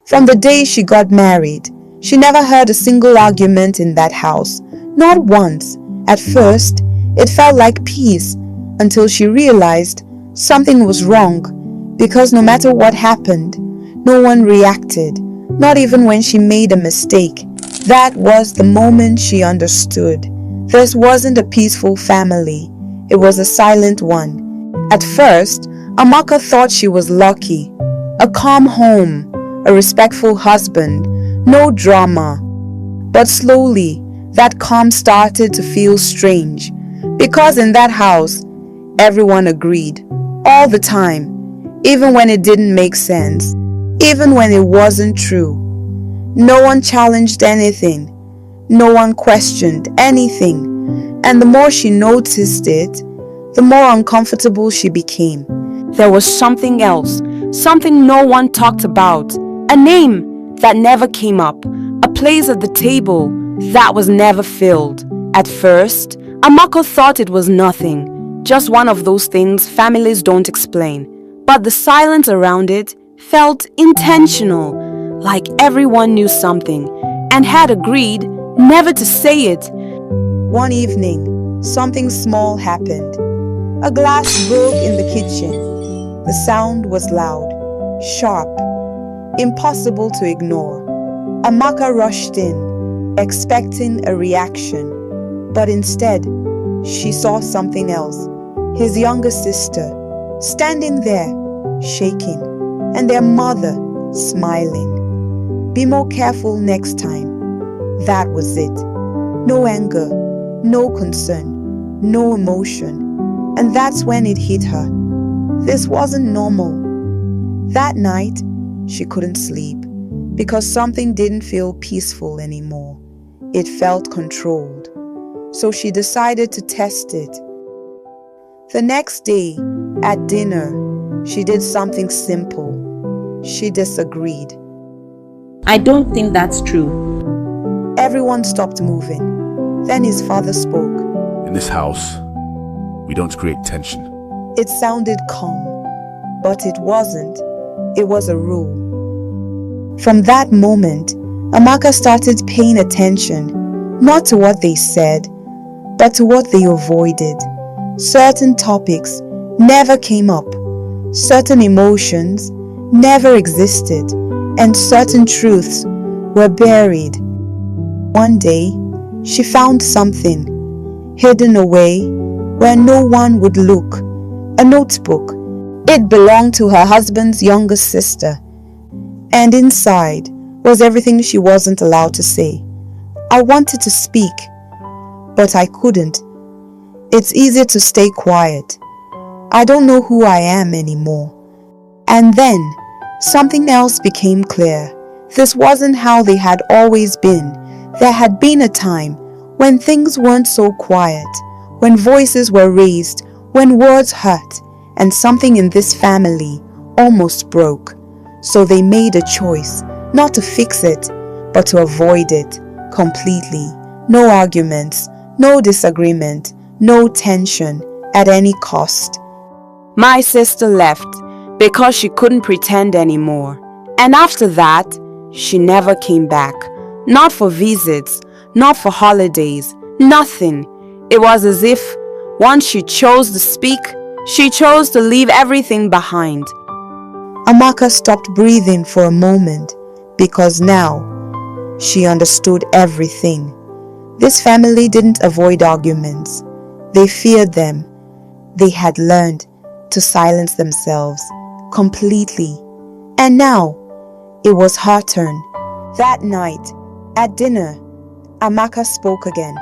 From the day she got married, she never heard a single argument in that house, not once. At first, it felt like peace until she realized something was wrong, because no matter what happened, no one reacted, not even when she made a mistake. That was the moment she understood. This wasn't a peaceful family, it was a silent one. At first, Amaka thought she was lucky. A calm home, a respectful husband, no drama. But slowly, that calm started to feel strange, because in that house, everyone agreed, all the time, even when it didn't make sense, even when it wasn't true. No one challenged anything, no one questioned anything, and the more she noticed it, the more uncomfortable she became. There was something else, something no one talked about, a name that never came up, a place at the table that was never filled. At first, Amaka thought it was nothing, just one of those things families don't explain. But the silence around it felt intentional, like everyone knew something and had agreed never to say it. One evening, something small happened. A glass broke in the kitchen. The sound was loud, sharp, impossible to ignore. Amaka rushed in, expecting a reaction, but instead, she saw something else. His younger sister, standing there, shaking, and their mother, smiling. Be more careful next time. That was it. No anger, no concern, no emotion. And that's when it hit her. This wasn't normal. That night, she couldn't sleep because something didn't feel peaceful anymore. It felt controlled. So she decided to test it. The next day, at dinner, she did something simple. She disagreed. I don't think that's true. Everyone stopped moving. Then his father spoke. In this house, we don't create tension. It sounded calm, but it wasn't. It was a rule. From that moment, Amaka started paying attention, not to what they said, but to what they avoided. Certain topics never came up. Certain emotions never existed, and certain truths were buried. One day, she found something hidden away where no one would look. A notebook. It belonged to her husband's younger sister, and inside was everything she wasn't allowed to say. I wanted to speak, but I couldn't. It's easier to stay quiet. I don't know who I am anymore. And then, something else became clear. This wasn't how they had always been. There had been a time when things weren't so quiet, when voices were raised, when words hurt, and something in this family almost broke. So they made a choice, not to fix it, but to avoid it completely. No arguments, no disagreement, no tension at any cost. My sister left because she couldn't pretend anymore. And after that, she never came back. Not for visits, not for holidays, nothing. It was as if once she chose to speak, she chose to leave everything behind. Amaka stopped breathing for a moment because now she understood everything. This family didn't avoid arguments. They feared them. They had learned to silence themselves completely. And now it was her turn. That night, at dinner, Amaka spoke again.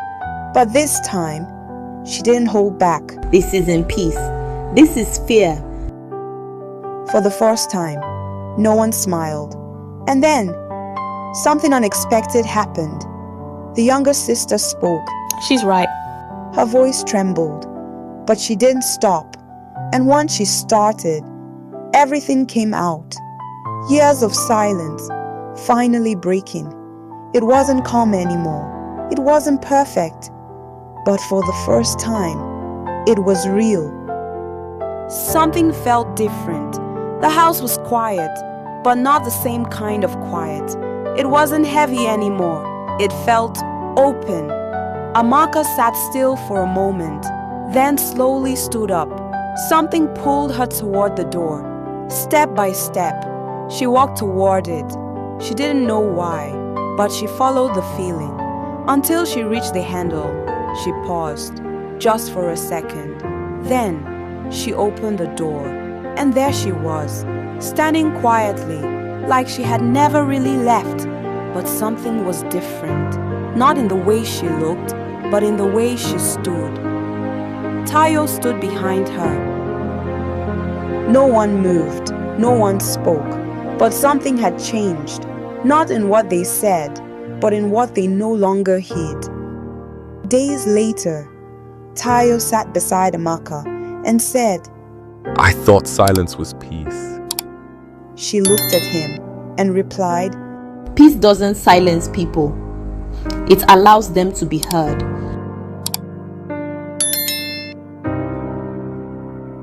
But this time, she didn't hold back. This isn't peace. This is fear. For the first time, no one smiled. And then, something unexpected happened. The younger sister spoke. She's right. Her voice trembled, but she didn't stop. And once she started, everything came out. Years of silence, finally breaking. It wasn't calm anymore. It wasn't perfect. But for the first time, it was real. Something felt different. The house was quiet, but not the same kind of quiet. It wasn't heavy anymore. It felt open. Amaka sat still for a moment, then slowly stood up. Something pulled her toward the door. Step by step, she walked toward it. She didn't know why, but she followed the feeling. Until she reached the handle, she paused, just for a second. Then, she opened the door, and there she was, standing quietly, like she had never really left. But something was different, not in the way she looked, but in the way she stood. Tayo stood behind her. No one moved, no one spoke, but something had changed, not in what they said, but in what they no longer hid. Days later, Tayo sat beside Amaka and said, I thought silence was peace. She looked at him and replied, Peace doesn't silence people. It allows them to be heard.